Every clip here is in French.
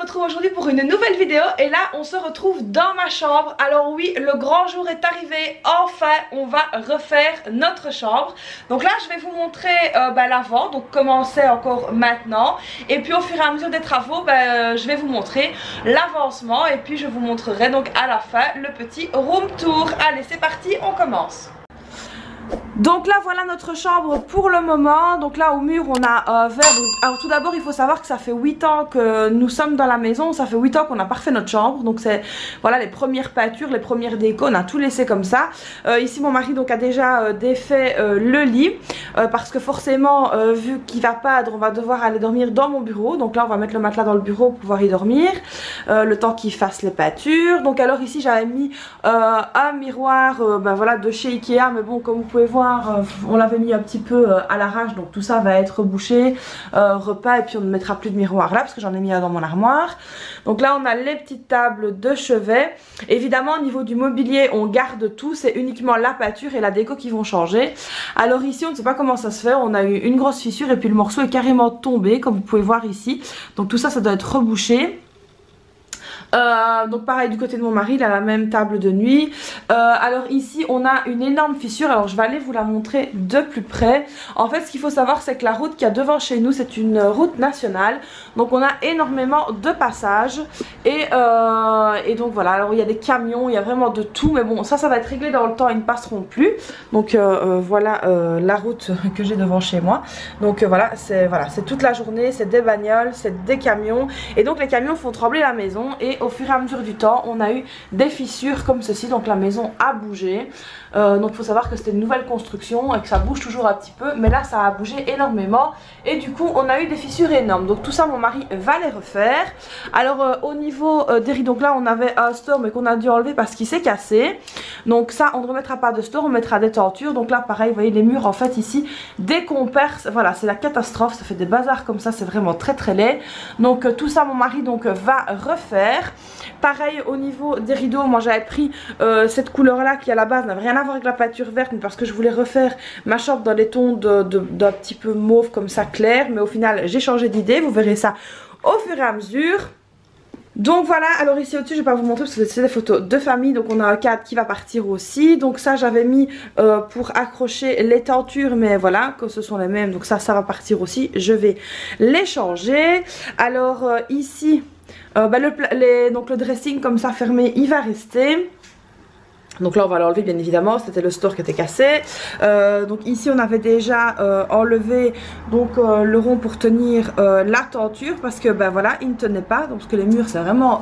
retrouve aujourd'hui pour une nouvelle vidéo et là on se retrouve dans ma chambre. Alors oui, le grand jour est arrivé, enfin on va refaire notre chambre. Donc là je vais vous montrer l'avant, donc comment c'est encore maintenant. Et puis au fur et à mesure des travaux, je vais vous montrer l'avancement et puis je vous montrerai donc à la fin le petit room tour. Allez c'est parti, on commence. Donc là voilà notre chambre pour le moment. Donc là au mur on a vert. Alors tout d'abord il faut savoir que ça fait 8 ans que nous sommes dans la maison. Ça fait 8 ans qu'on n'a pas refait notre chambre. Donc c'est voilà les premières peintures, les premières décos, on a tout laissé comme ça. Ici mon mari donc a déjà défait le lit. Parce que forcément vu qu'il va peindre on va devoir aller dormir dans mon bureau. Donc là on va mettre le matelas dans le bureau pour pouvoir y dormir. Le temps qu'il fasse les peintures. Donc alors ici j'avais mis un miroir voilà, de chez Ikea. Mais bon comme vous pouvez voir on l'avait mis un petit peu à l'arrache, donc tout ça va être bouché, repeint, et puis on ne mettra plus de miroir là parce que j'en ai mis un dans mon armoire. Donc là on a les petites tables de chevet. Évidemment au niveau du mobilier on garde tout, c'est uniquement la peinture et la déco qui vont changer. Alors ici on ne sait pas comment ça se fait, on a eu une grosse fissure et puis le morceau est carrément tombé comme vous pouvez voir ici. Donc tout ça doit être rebouché. Donc pareil du côté de mon mari, il a la même table de nuit. Alors ici on a une énorme fissure, alors je vais aller vous la montrer de plus près. En fait ce qu'il faut savoir c'est que la route qu'il y a devant chez nous c'est une route nationale. Donc on a énormément de passages et donc voilà, alors il y a des camions, il y a vraiment de tout. Mais bon ça va être réglé dans le temps, ils ne passeront plus. Donc voilà la route que j'ai devant chez moi. Donc voilà c'est toute la journée, c'est des bagnoles, c'est des camions. Et donc les camions font trembler la maison. Et au fur et à mesure du temps on a eu des fissures comme ceci, donc la maison a bougé. Donc il faut savoir que c'était une nouvelle construction et que ça bouge toujours un petit peu, mais là ça a bougé énormément et du coup on a eu des fissures énormes. Donc tout ça mon mari va les refaire. Alors au niveau des rideaux, donc là on avait un store mais qu'on a dû enlever parce qu'il s'est cassé. Donc ça on ne remettra pas de store, on mettra des tentures. Donc là pareil vous voyez les murs en fait ici dès qu'on perce, voilà c'est la catastrophe, ça fait des bazars comme ça, c'est vraiment très très laid. Donc tout ça mon mari donc va refaire. Pareil au niveau des rideaux, moi j'avais pris cette couleur là qui à la base n'avait rien à voir avec la peinture verte, mais parce que je voulais refaire ma chambre dans les tons d'un petit peu mauve comme ça clair. Mais au final j'ai changé d'idée, vous verrez ça au fur et à mesure. Donc voilà, alors ici au dessus je vais pas vous montrer parce que c'est des photos de famille. Donc on a un cadre qui va partir aussi. Donc ça j'avais mis pour accrocher les tentures, mais voilà que ce sont les mêmes. Donc ça va partir aussi, je vais les changer. Alors ici donc le dressing comme ça fermé il va rester. Donc là on va l'enlever bien évidemment, c'était le store qui était cassé. Donc ici on avait déjà enlevé donc le rond pour tenir la tenture parce que voilà il ne tenait pas. Donc parce que les murs c'est vraiment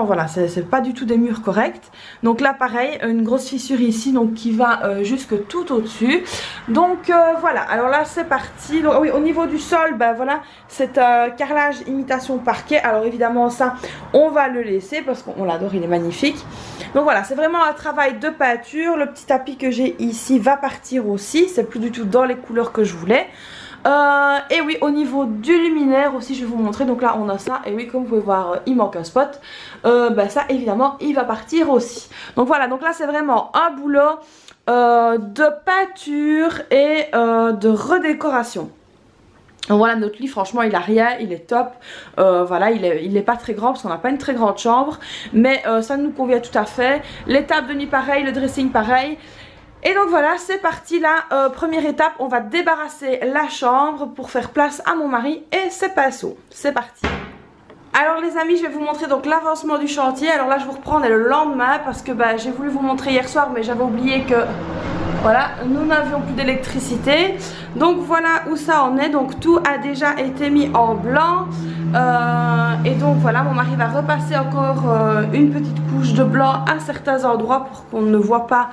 voilà, c'est pas du tout des murs corrects. Donc là pareil une grosse fissure ici donc qui va jusque tout au dessus. Donc voilà, alors là c'est parti. Donc oui au niveau du sol voilà c'est un carrelage imitation parquet. Alors évidemment ça on va le laisser parce qu'on l'adore, il est magnifique. Donc voilà c'est vraiment un travail de peinture. Le petit tapis que j'ai ici va partir aussi, c'est plus du tout dans les couleurs que je voulais. Et oui au niveau du luminaire aussi je vais vous montrer. Donc là on a ça et oui comme vous pouvez voir il manque un spot. Ça évidemment il va partir aussi. Donc voilà, donc là c'est vraiment un boulot de peinture et de redécoration. Donc voilà notre lit franchement il a rien, il est top. Voilà il est pas très grand parce qu'on n'a pas une très grande chambre. Mais ça nous convient tout à fait. Les tables de nuit pareil, le dressing pareil. Et donc voilà c'est parti là, première étape on va débarrasser la chambre pour faire place à mon mari et ses pinceaux. C'est parti. Alors les amis je vais vous montrer donc l'avancement du chantier. Alors là je vous reprends le lendemain parce que j'ai voulu vous montrer hier soir mais j'avais oublié que voilà nous n'avions plus d'électricité. Donc voilà où ça en est, donc tout a déjà été mis en blanc. Et donc voilà mon mari va repasser encore une petite couche de blanc à certains endroits pour qu'on ne voit pas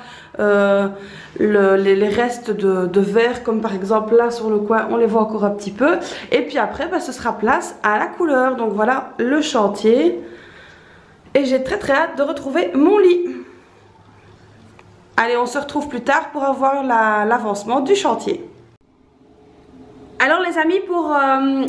les restes de verre, comme par exemple là sur le coin on les voit encore un petit peu. Et puis après ce sera place à la couleur. Donc voilà le chantier et j'ai très hâte de retrouver mon lit. Allez on se retrouve plus tard pour avoir l'avancement du chantier. Alors les amis, pour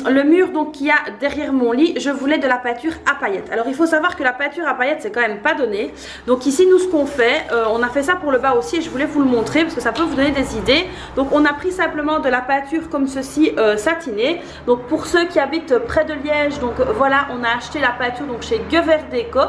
le mur donc qu'il y a derrière mon lit, je voulais de la peinture à paillettes. Alors il faut savoir que la peinture à paillettes c'est quand même pas donné. Donc ici nous ce qu'on fait, on a fait ça pour le bas aussi et je voulais vous le montrer parce que ça peut vous donner des idées. Donc on a pris simplement de la peinture comme ceci satinée. Donc pour ceux qui habitent près de Liège, donc voilà, on a acheté la peinture donc chez Gever Déco,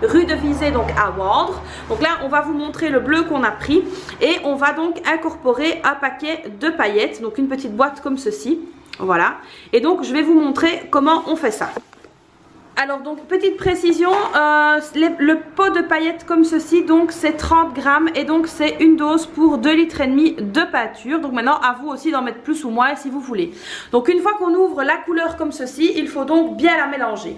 rue de Vizé donc à Wandre. Donc là on va vous montrer le bleu qu'on a pris et on va donc incorporer un paquet de paillettes, donc une petite boîte comme ceci. Voilà, et donc je vais vous montrer comment on fait ça. Alors donc petite précision, le pot de paillettes comme ceci donc c'est 30 grammes et donc c'est une dose pour 2,5 litres de peinture. Donc maintenant à vous aussi d'en mettre plus ou moins si vous voulez. Donc une fois qu'on ouvre la couleur comme ceci, il faut donc bien la mélanger.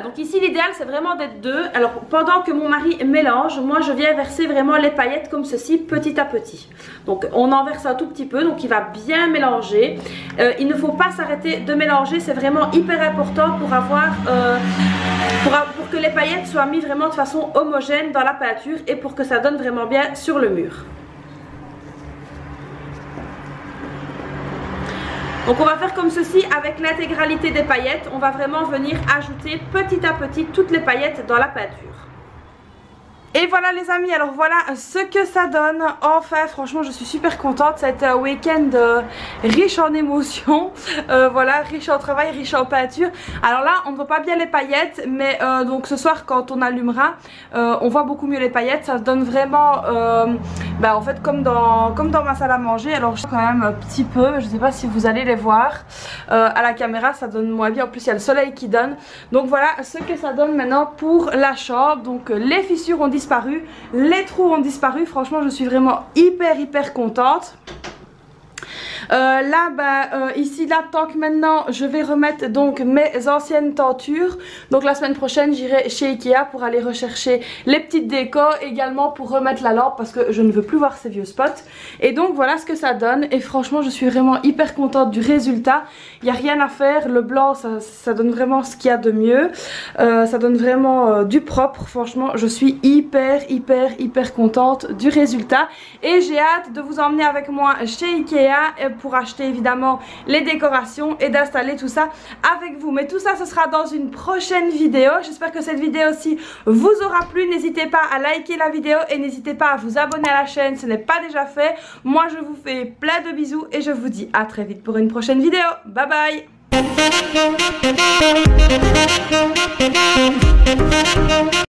Donc ici l'idéal c'est vraiment d'être deux. Alors pendant que mon mari mélange, moi je viens verser vraiment les paillettes comme ceci petit à petit. Donc on en verse un tout petit peu, donc il va bien mélanger. Il ne faut pas s'arrêter de mélanger, c'est vraiment hyper important pour avoir pour que les paillettes soient mises vraiment de façon homogène dans la peinture et pour que ça donne vraiment bien sur le mur. Donc on va faire comme ceci avec l'intégralité des paillettes. On va vraiment venir ajouter petit à petit toutes les paillettes dans la peinture. Et voilà les amis, alors voilà ce que ça donne. Enfin franchement je suis super contente. Ça a été un week-end riche en émotions, voilà, riche en travail, riche en peinture. Alors là on ne voit pas bien les paillettes, mais donc ce soir quand on allumera on voit beaucoup mieux les paillettes. Ça donne vraiment en fait comme dans ma salle à manger. Alors je quand même un petit peu, je ne sais pas si vous allez les voir à la caméra, ça donne moins bien. En plus il y a le soleil qui donne. Donc voilà ce que ça donne maintenant pour la chambre. Donc les fissures ont disparu, les trous ont disparu. Franchement je suis vraiment hyper contente. Ici là, tant que maintenant je vais remettre donc mes anciennes tentures. Donc la semaine prochaine j'irai chez Ikea pour aller rechercher les petites décos, également pour remettre la lampe parce que je ne veux plus voir ces vieux spots. Et donc voilà ce que ça donne et franchement je suis vraiment hyper contente du résultat. Il n'y a rien à faire, le blanc ça donne vraiment ce qu'il y a de mieux, ça donne vraiment du propre. Franchement je suis hyper contente du résultat et j'ai hâte de vous emmener avec moi chez Ikea pour acheter évidemment les décorations et d'installer tout ça avec vous. Mais tout ça ce sera dans une prochaine vidéo. J'espère que cette vidéo aussi vous aura plu. N'hésitez pas à liker la vidéo et n'hésitez pas à vous abonner à la chaîne si ce n'est pas déjà fait. Moi je vous fais plein de bisous et je vous dis à très vite pour une prochaine vidéo. Bye bye.